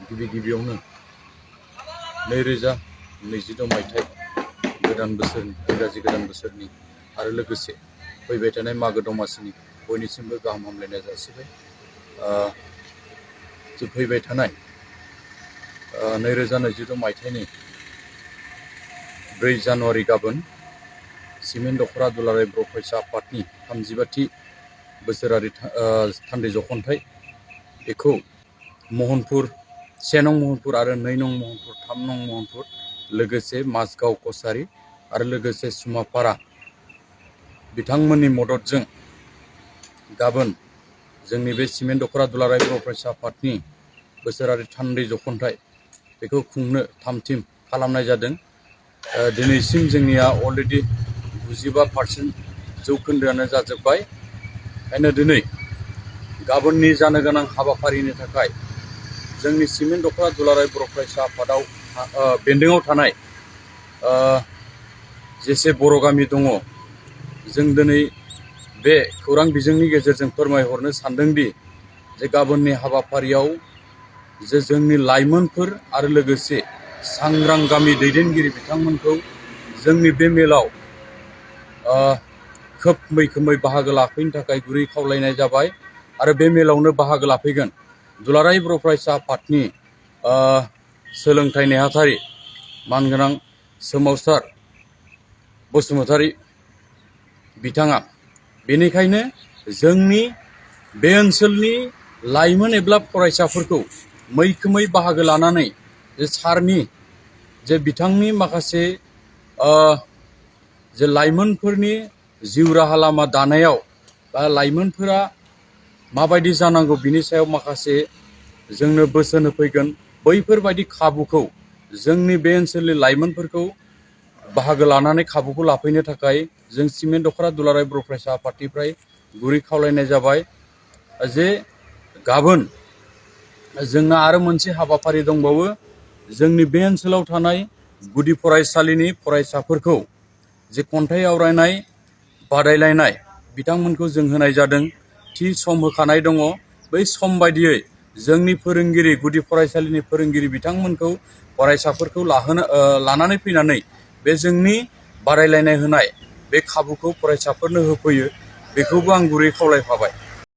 गिबियावनो 2022 मायथाइ गोदान बोसोरनि इंराजि गोदान बोसोरनि आरो लोगोसे फैबाय थानाय मागो दमासिनि बयनिसिमबो गाहाम हामलायनाय जासिबाय। जे फैबाय थानाय 2022 मायथाइनि 4 जानुवारि गाबोन सिमेन्ट दख'रा दुलाराय बर' फरायसा आफादनि 35थि बोसोरारि थान्दै जख'न्थाइ बेखौ महनपुर 1 नं महनपुर आरो 2 नं महनपुर 3 नं महनपुर लोगोसे माजगाव कसारी आरो लोगोसे सुमापारा बिथांमोननि मददजों गाबोन जोंनि बे सिमेन्ट दख'रा दुलाराय बर' फरायसा आफादनि बोसोरारि थान्दै जख'न्थाइ बेखौ खुंनो थामथिम खालामनाय जादों। दिनैसिम जोंनिया अलरेडि 95% जौखोन्दोआनो जाजोब्बाय। ओंखायनो दिनै गाबोननि जानो गोनां हाबाफारिनि थाखाय जोंनि सिमेन्ट दख'रा दुलाराय बर' फरायसा आफादाव बेन्दोङाव थानाय जेसे बर' गामि दङ, जों दिनै बे खौरां बिजोंनि गेजेरजों फोरमायहरनो सानदोंदि जे गाबोननि हाबाफारियाव जे जोंनि लाइमोनफोर आरो लोगोसे सांग्रां गामि दैदेनगिरि बिथांमोनखौ जोंनि बे मेलाव खोब मैखोमै बाहागो लाफैनो थाखाय गुरै खावलायनाय जाबाय। आरो बे मेलावनो बाहागो लाफैगोन दुलाराय बर' फरायसा आफादनि सोलोंथाइ नेहाथारि मानगोनां सोमावसार बसुमतारी बिथाङा। बेनिखायनो जोंनि बे ओनसोलनि लाइमोन एबा फरायसाफोरखौ मैखोमै बाहागो लानानै जे सारनि जे बिथांनि माखासे जे लाइमोनफोरनि जिउ राहा लामा दानायाव बा लाइमोनफोरा माबायदि जानांगौ बिनि सायाव माखासे जोंनो बोसोन होफैगोन। बैफोरबायदि खाबुखौ जोंनि बे ओनसोलनि लाइमोनफोरखौ बाहागो लानानै खाबुखौ लाफैनो थाखाय जों सिमेन्ट दख'रा दुलाराय बर' फरायसा आफादनिफ्राय गुरै खावलायनाय जाबाय जे गाबोन जोंना आरो मोनसे हाबाफारि दंबावो। जोंनि बे ओनसोलाव थानाय गुदि फरायसालिनि फरायसाफोरखौ जे खन्थाइ आवरायनाय बादायलायनाय बिथांमोनखौ जों होनाय जादों। थि सम होखानाय दङ। बै सम बायदियै जोंनि फोरोंगिरि गुदि फरायसालिनि फोरोंगिरि बिथांमोनखौ फरायसाफोरखौ लानानै फैनानै बे जोंनि बादायलायनाय होनाय बे खाबुखौ फरायसाफोरनो होफैयो। बेखौबो आं गुरै खावलायफाबाय।